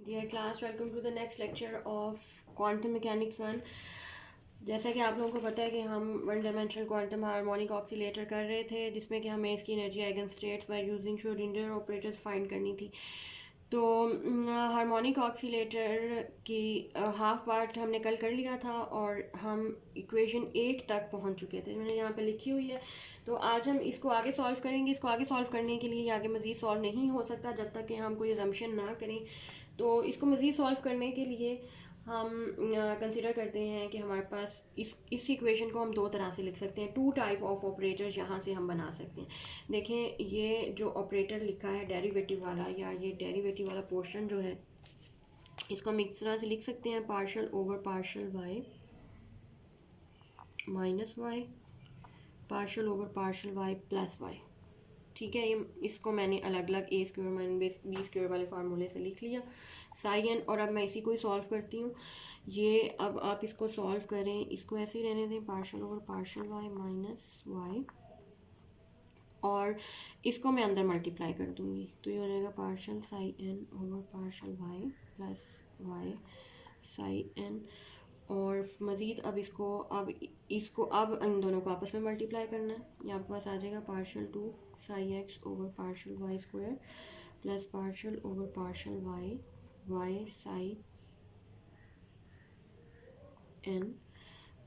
Dear class, welcome to the next lecture of quantum mechanics 1। जैसा कि आप लोगों को पता है कि हम one dimensional quantum harmonic oscillator कर रहे थे, जिसमें कि हमें इसकी energy eigen states by using Schrodinger operators find करनी थी। तो हार्मोनिक ऑक्सीलेटर की हाफ पार्ट हमने कल कर लिया था और हम इक्वेशन 8 तक पहुंच चुके थे, मैंने यहाँ पे लिखी हुई है। तो आज हम इसको आगे सॉल्व करेंगे। इसको आगे सॉल्व करने के लिए आगे मज़ीद सॉल्व नहीं हो सकता जब तक कि हम कोई अजम्पशन ना करें। तो इसको मज़ीद सॉल्व करने के लिए हम कंसिडर करते हैं कि हमारे पास इस इक्वेशन को हम दो तरह से लिख सकते हैं। टू टाइप ऑफ ऑपरेटर्स यहाँ से हम बना सकते हैं। देखें, ये जो ऑपरेटर लिखा है डेरिवेटिव वाला, या ये डेरिवेटिव वाला पोर्शन जो है, इसको हम इस तरह से लिख सकते हैं, partial over partial Y minus Y, partial over partial Y plus Y. ठीक है, ये इसको मैंने अलग अलग A square minus B square वाले फार्मूले से लिख लिया साई एन। और अब मैं इसी को ही सॉल्व करती हूँ। ये अब आप इसको सॉल्व करें, इसको ऐसे ही रहने दें, partial over partial Y minus Y, और इसको मैं अंदर मल्टीप्लाई कर दूँगी। तो ये हो जाएगा partial psi N over partial Y plus Y psi N. और मज़ीद अब इसको अब इन दोनों को आपस में मल्टीप्लाई करना है। ये आपके पास आ जाएगा partial two psi X over partial Y square plus partial over partial Y Y psi N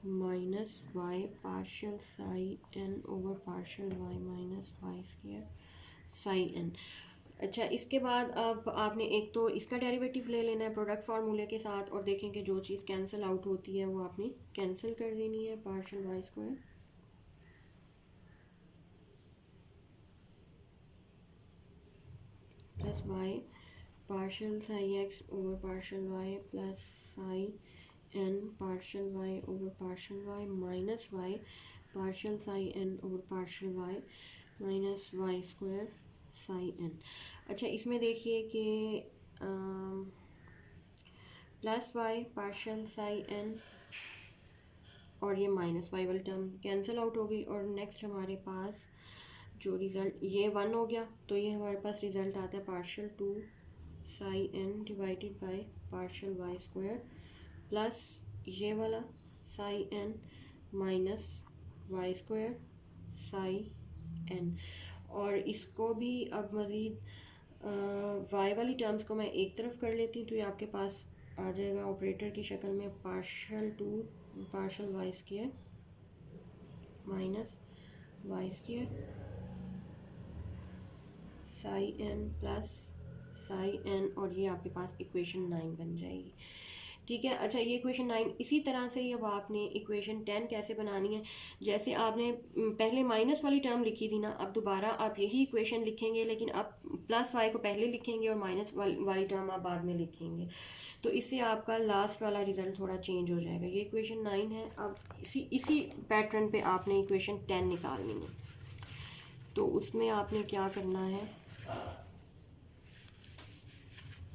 minus Y partial psi N over partial Y minus Y square psi N. अच्छा, इसके बाद अब आपने एक तो इसका डेरिवेटिव ले लेना है प्रोडक्ट फार्मूले के साथ, और देखेंगे जो चीज़ कैंसिल आउट होती है वो आपने कैंसिल कर देनी है। Partial Y square plus Y partial psi X over partial Y plus psi N partial Y over partial Y minus Y partial psi N over partial Y minus Y square psi N. अच्छा, इसमें देखिए कि plus Y partial psi N और ये minus Y वाली term cancel out हो गई, और नेक्स्ट हमारे पास जो रिज़ल्ट ये 1 हो गया, तो ये हमारे पास रिज़ल्ट आता है partial two psi N divided by partial Y square plus ये वाला psi N minus Y square psi N. और इसको भी अब मज़ीद वाई वाली टर्म्स को मैं एक तरफ कर लेती हूँ, तो ये आपके पास आ जाएगा ऑपरेटर की शक्ल में partial two partial Y square minus Y square psi N plus psi N, और ये आपके पास इक्वेशन 9 बन जाएगी। ठीक है। अच्छा, ये इक्वेशन 9 इसी तरह से ही अब आपने इक्वेशन 10 कैसे बनानी है। जैसे आपने पहले माइनस वाली टर्म लिखी थी ना, अब दोबारा आप यही इक्वेशन लिखेंगे, लेकिन अब प्लस वाई को पहले लिखेंगे और माइनस वाली टर्म आप बाद में लिखेंगे। तो इससे आपका लास्ट वाला रिज़ल्ट थोड़ा चेंज हो जाएगा। ये इक्वेशन 9 है। अब इसी पैटर्न पे आपने इक्वेशन 10 निकालनी है। तो उसमें आपने क्या करना है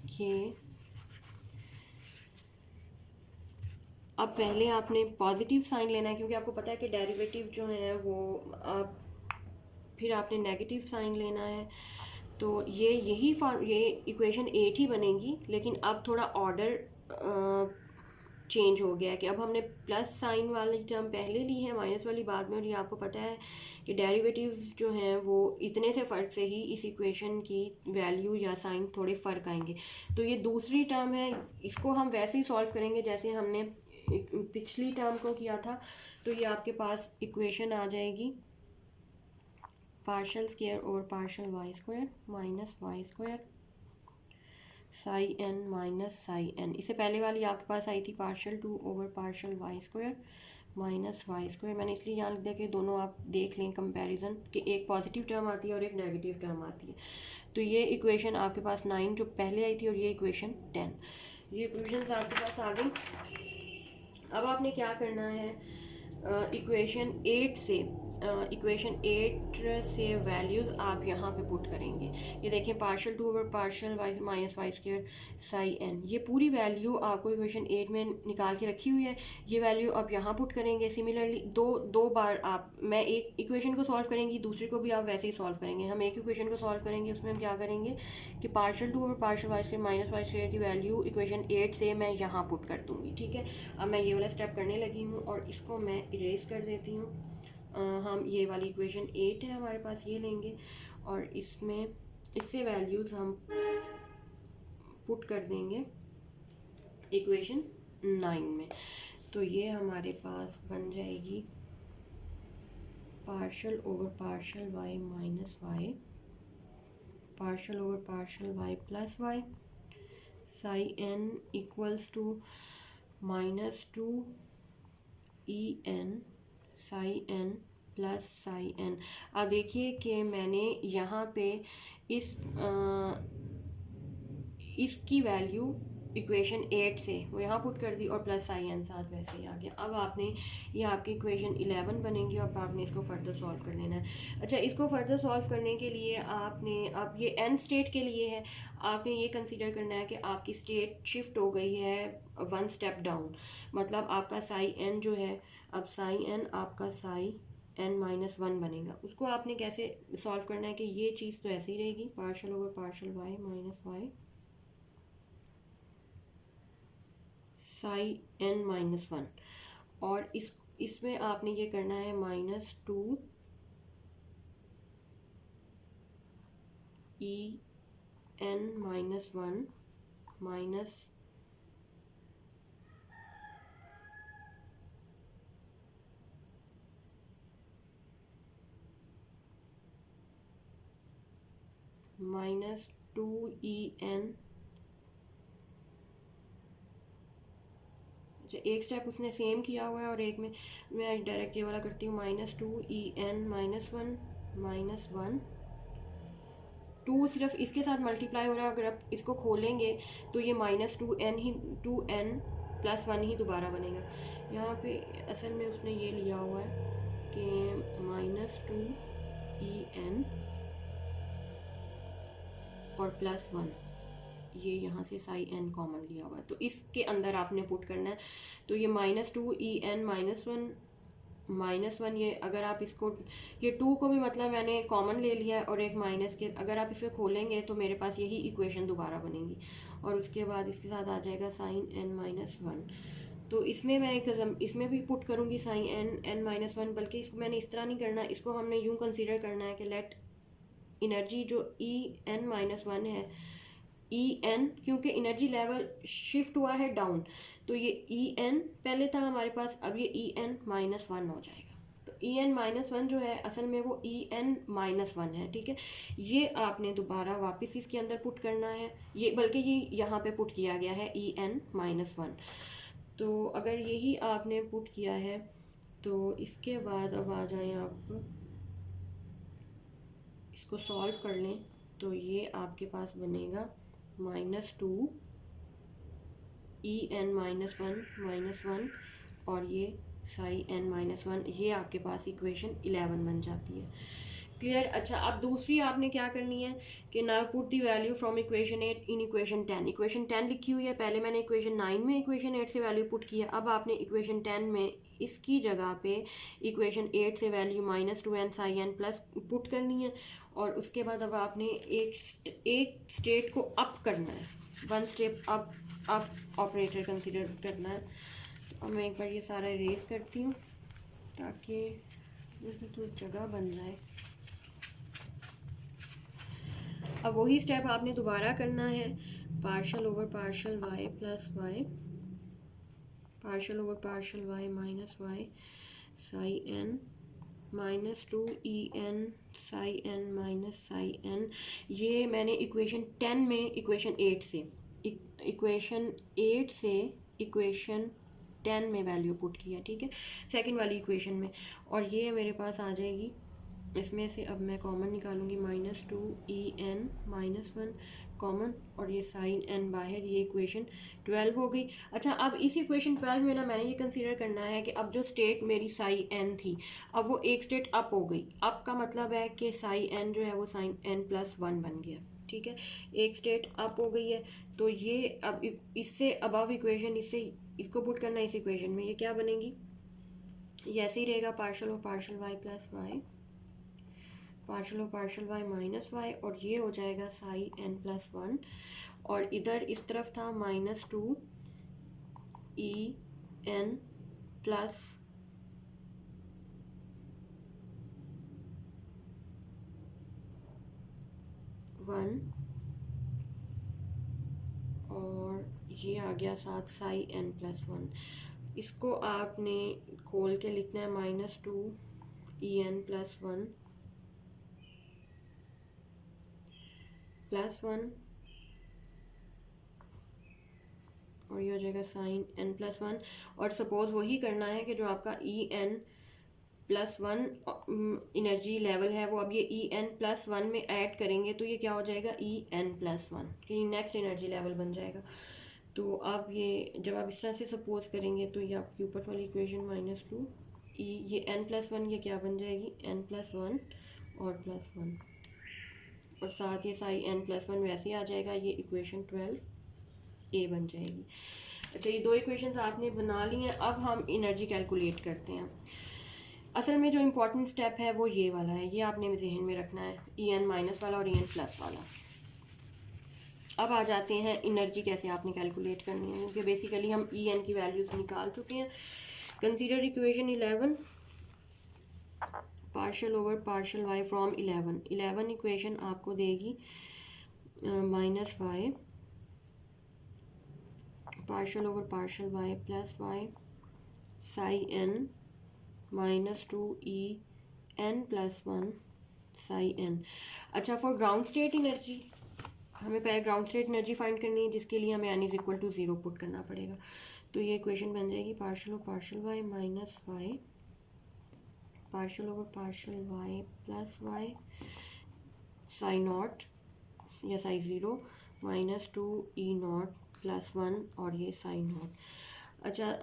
कि अब पहले आपने पॉजिटिव साइन लेना है, क्योंकि आपको पता है कि डेरिवेटिव जो है वो आप फिर आपने नेगेटिव साइन लेना है। तो ये इक्वेशन 8 ही बनेगी, लेकिन अब थोड़ा ऑर्डर चेंज हो गया है कि अब हमने प्लस साइन वाली टर्म पहले ली है, माइनस वाली बाद में। और ये आपको पता है कि डेरिवेटिव्स जो हैं वो इतने से फ़र्क से ही इस इक्वेशन की वैल्यू या साइन थोड़े फ़र्क आएंगे। तो ये दूसरी टर्म है, इसको हम वैसे ही सॉल्व करेंगे जैसे हमने पिछली टर्म को किया था। तो ये आपके पास इक्वेशन आ जाएगी partial square over partial Y square minus Y square psi N minus psi N. इससे पहले वाली आपके पास आई थी partial two over partial Y square minus Y square. मैंने इसलिए यहाँ लिख दिया कि दोनों आप देख लें कंपैरिजन, कि एक पॉजिटिव टर्म आती है और एक नेगेटिव टर्म आती है। तो ये इक्वेशन आपके पास 9 जो पहले आई थी, और ये इक्वेशन 10, ये इक्वेशन आपके पास आ गई। अब आपने क्या करना है, इक्वेशन 8 से इक्वेशन 8 से वैल्यूज़ आप यहाँ पे पुट करेंगे। ये देखें partial two over partial Y minus Y square psi N, ये पूरी वैल्यू आपको इक्वेशन 8 में निकाल के रखी हुई है। ये वैल्यू आप यहाँ पुट करेंगे। सिमिलरली दो बार आप, मैं एक इक्वेशन को सॉल्व करेंगी, दूसरी को भी आप वैसे ही सॉल्व करेंगे। हम एक इक्वेशन को सॉल्व करेंगे, उसमें हम क्या करेंगे कि partial two over partial Y square minus Y square की वैल्यू इक्वेशन 8 से मैं यहाँ पुट कर दूँगी। ठीक है, अब मैं ये वाला स्टेप करने लगी हूँ और इसको मैं इरेज कर देती हूँ। हम ये वाली इक्वेशन 8 है हमारे पास, ये लेंगे और इसमें इससे वैल्यूज़ हम पुट कर देंगे इक्वेशन 9 में। तो ये हमारे पास बन जाएगी partial over partial Y minus Y, partial over partial Y plus Y, psi N equals to -2 E N psi N plus psi N. अब देखिए कि मैंने यहाँ पे इसकी वैल्यू इक्वेशन 8 से वो यहाँ पुट कर दी और प्लस साई एन साथ वैसे ही आ गया। अब आपने ये आपकी इक्वेशन 11 बनेगी और आपने इसको फर्दर सॉल्व कर लेना है। अच्छा, इसको फर्दर सॉल्व करने के लिए आपने, अब ये एन स्टेट के लिए है, आपने ये कंसीडर करना है कि आपकी स्टेट शिफ्ट हो गई है 1 स्टेप डाउन। मतलब आपका साई एन जो है, अब साई एन आपका साई एन -1 बनेगा। उसको आपने कैसे सॉल्व करना है कि ये चीज़ तो ऐसे ही रहेगी, partial over partial Y minus Y psi N -1, और इसमें आपने ये करना है -2 E N -1 minus -2 E N. अच्छा, एक स्टेप उसने सेम किया हुआ है और एक में मैं डायरेक्ट ये वाला करती हूँ, -2 ई एन -1 2 सिर्फ इसके साथ मल्टीप्लाई हो रहा है। अगर आप इसको खोलेंगे तो ये -2n ही 2n + 1 ही दोबारा बनेगा। यहाँ पे असल में उसने ये लिया हुआ है कि -2 ई एन और +1, ये यहाँ से साई एन कॉमन लिया हुआ है, तो इसके अंदर आपने पुट करना है। तो ये -2 ई एन -1 ये अगर आप इसको, ये 2 को भी मतलब मैंने कॉमन ले लिया है और एक माइनस के, अगर आप इसे खोलेंगे तो मेरे पास यही इक्वेशन दोबारा बनेगी और उसके बाद इसके साथ आ जाएगा साइन एन -1। तो इसमें मैं इसमें भी पुट करूँगी साइन एन -1, बल्कि इसको मैंने इस तरह नहीं करना, इसको हमने यूँ कंसिडर करना है कि लेट एनर्जी जो En-1 है, En क्योंकि एनर्जी लेवल शिफ्ट हुआ है डाउन, तो ये En पहले था हमारे पास, अब ये En-1 हो जाएगा। तो En-1 जो है असल में वो En-1 है। ठीक है, ये आपने दोबारा वापस इसके अंदर पुट करना है, ये बल्कि ये यहाँ पे पुट किया गया है En-1। तो अगर यही आपने पुट किया है तो इसके बाद अब आ जाएं आप इसको सॉल्व कर लें, तो ये आपके पास बनेगा -2 ई एन -1 और ये साई एन -1, ये आपके पास इक्वेशन 11 बन जाती है। क्लियर। अच्छा, अब दूसरी आपने क्या करनी है कि now put the value from equation 8 in equation 10। Equation 10 लिखी हुई है, पहले मैंने इक्वेशन 9 में इक्वेशन 8 से वैल्यू पुट किया, अब आपने इक्वेशन 10 में इसकी जगह पे इक्वेशन 8 से value -2n psi N plus put करनी है और उसके बाद अब आपने एक स्टेट को अप करना है, 1 स्टेप अप ऑपरेटर कंसिडर करना है। तो अब मैं एक बार ये सारा इरेज करती हूँ ताकि इसमें तो जगह बन जाए। अब वही स्टेप आपने दोबारा करना है, partial over partial Y plus Y, partial over partial Y minus Y psi N -2 E N psi N minus psi N. ये मैंने इक्वेशन 10 में इक्वेशन 8 से इक्वेशन 10 में वैल्यू पुट किया। ठीक है, सेकंड वाली इक्वेशन में, और ये मेरे पास आ जाएगी। इसमें से अब मैं कॉमन निकालूंगी, -2 ई एन -1 कॉमन और ये साइन एन बाहर, ये इक्वेशन 12 हो गई। अच्छा, अब इस इक्वेशन 12 में ना मैंने ये कंसीडर करना है कि अब जो स्टेट मेरी साई एन थी, अब वो एक स्टेट अप हो गई। अप का मतलब है कि साई एन जो है वो साइन एन प्लस वन बन गया, ठीक है, एक स्टेट अप हो गई है। तो ये अब इससे अबव इक्वेशन, इससे इसको पुट करना है इस इक्वेशन में, ये क्या बनेगी, ये ऐसे ही रहेगा, partial of partial Y plus Y, partial of partial Y minus Y, और ये हो जाएगा साई एन प्लस वन। और इधर इस तरफ था minus two E n plus one, और ये आ गया साथ साई एन प्लस वन। इसको आपने खोल के लिखना है minus two E n plus one plus one, और ये हो जाएगा साइन एन प्लस वन। और सपोज वही करना है कि जो आपका E n plus one energy level है वो अब ये ई एन प्लस वन में ऐड करेंगे, तो ये क्या हो जाएगा, ई एन प्लस वन, कि नेक्स्ट एनर्जी लेवल बन जाएगा। तो अब ये जब आप इस तरह से सपोज करेंगे तो ये आपकी ऊपर वाली इक्वेशन माइनस टू ई, ये एन प्लस वन, ये क्या बन जाएगी, एन प्लस वन और प्लस वन, और साथ ये साई एन प्लस वन वैसे ही आ जाएगा, ये इक्वेशन 12 ए बन जाएगी। अच्छा, ये दो इक्वेशंस आपने बना ली हैं। अब हम एनर्जी कैलकुलेट करते हैं। असल में जो इम्पोर्टेंट स्टेप है वो ये वाला है, ये आपने जहन में रखना है, ई एन माइनस वाला और ई एन प्लस वाला। अब आ जाते हैं एनर्जी कैसे आपने कैलकुलेट करनी है, क्योंकि बेसिकली हम ई एन की वैल्यूज निकाल चुके हैं। Consider equation 11, partial over partial y from 11 equation आपको देगी minus Y partial over partial Y plus Y psi N minus two E n plus one psi N. अच्छा, फॉर ग्राउंड स्टेट एनर्जी हमें पहले ground state energy find करनी है, जिसके लिए हमें N is equal to zero put करना पड़ेगा। तो ये इक्वेशन बन जाएगी partial over partial Y minus Y partial over partial Y plus Y psi naught या psi zero minus two E naught plus one, और ये साई नॉट। अच्छा,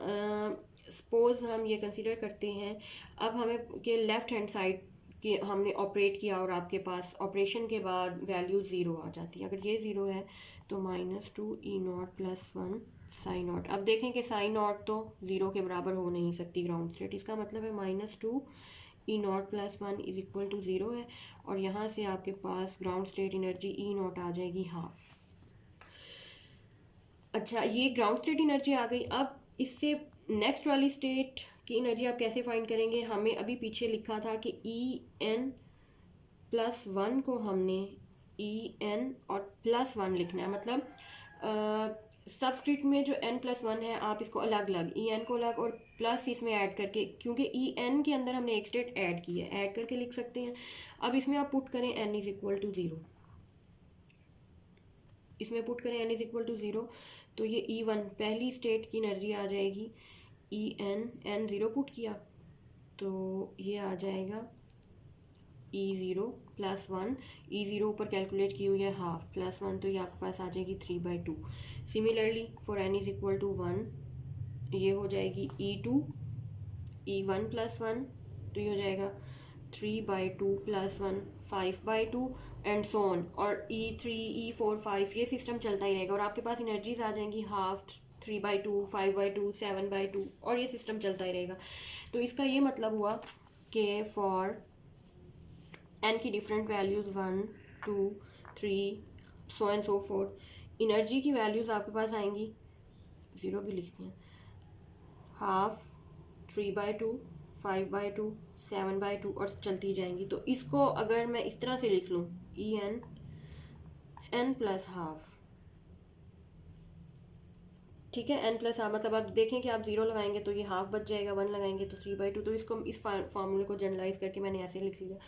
सपोज़ हम ये कंसीडर करते हैं, अब हमें कि लेफ़्ट हैंड साइड कि हमने ऑपरेट किया और आपके पास ऑपरेशन के बाद वैल्यू ज़ीरो आ जाती है। अगर ये ज़ीरो है तो minus two E naught plus one Sai not. अब देखें कि साई नॉट तो ज़ीरो के बराबर हो नहीं सकती ग्राउंड स्टेट, इसका मतलब है minus two E naught plus one is equal to zero है, और यहाँ से आपके पास ground state energy E naught आ जाएगी हाफ। अच्छा, ये ग्राउंड स्टेट एनर्जी आ गई। अब इससे नेक्स्ट वाली स्टेट की एनर्जी आप कैसे फाइंड करेंगे, हमें अभी पीछे लिखा था कि ई एन प्लस वन को हमने ई एन और प्लस वन लिखना है, मतलब सबस्क्रिप्ट में जो एन प्लस वन है आप इसको अलग अलग, ई एन को अलग और प्लस इसमें ऐड करके, क्योंकि ई एन के अंदर हमने एक स्टेट ऐड की है, ऐड करके लिख सकते हैं। अब इसमें आप पुट करें n is equal to zero, इसमें पुट करें n is equal to zero, तो ये ई वन पहली स्टेट की एनर्जी आ जाएगी, E n, n zero put किया तो ये आ जाएगा E zero plus one, E zero ऊपर कैलकुलेट की हुई है हाफ, प्लस वन तो ये आपके पास आ जाएगी 3/2। Similarly for N is equal to one, ये हो जाएगी E two, E one plus one, तो ये हो जाएगा 3/2 plus one 5/2 and so on, और E three E four five ये सिस्टम चलता ही रहेगा, और आपके पास एनर्जीज आ जाएंगी हाफ, 3/2 5/2 7/2, और ये सिस्टम चलता ही रहेगा। तो इसका ये मतलब हुआ कि फॉर एन की different values 1 2 3 so and so fourth, energy की वैल्यूज़ आपके पास आएंगी, ज़ीरो भी लिखते हैं, हाफ, 3/2 5/2 7/2, और चलती जाएंगी। तो इसको अगर मैं इस तरह से लिख लूँ, E n n plus half, ठीक है, एन प्लस हाफ, मतलब आप देखें कि आप ज़ीरो लगाएंगे तो ये हाफ बच जाएगा, वन लगाएंगे तो 3/2, तो इसको इस फार्मूले को जनरलाइज करके मैंने ऐसे लिख लिया।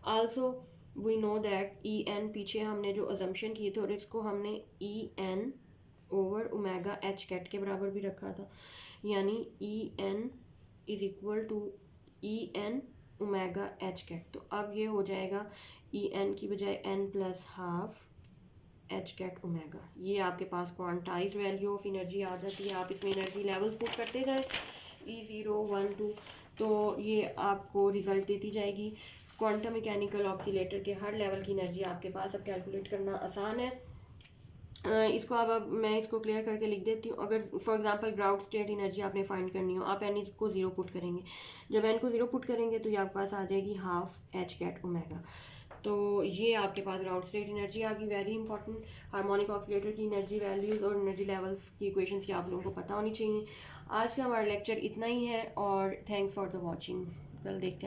Also we know that E n, पीछे हमने जो अजम्पशन किए थे और इसको हमने E n over omega h cut के बराबर भी रखा था, यानी E n is equal to E n omega h cut. तो अब ये हो जाएगा ई एन की बजाय n plus half h cut omega. ये आपके पास क्वांटाइज वैल्यू ऑफ एनर्जी आ जाती है। आप इसमें एनर्जी लेवल्स पुट करते जाएं E0 1 2, तो ये आपको रिज़ल्ट देती जाएगी। क्वांटम मैकेनिकल ऑक्सीलेटर के हर लेवल की एनर्जी आपके पास अब कैलकुलेट करना आसान है। इसको अब मैं इसको क्लियर करके लिख देती हूँ। अगर for example ground state energy आपने फाइंड करनी हो, आप एन को 0 पुट करेंगे। जब एन को 0 पुट करेंगे तो ये आपके पास आ जाएगी हाफ एच कैट ओमेगा। तो ये आपके पास ग्राउंड स्टेट एनर्जी आ गई। वेरी इंपॉर्टेंट, हार्मोनिक ऑक्सीलेटर की एनर्जी वैल्यूज़ और एनर्जी लेवल्स की इक्वेशंस की आप लोगों को पता होनी चाहिए। आज का हमारा लेक्चर इतना ही है और थैंक्स फॉर द वॉचिंग। कल देखते हैं।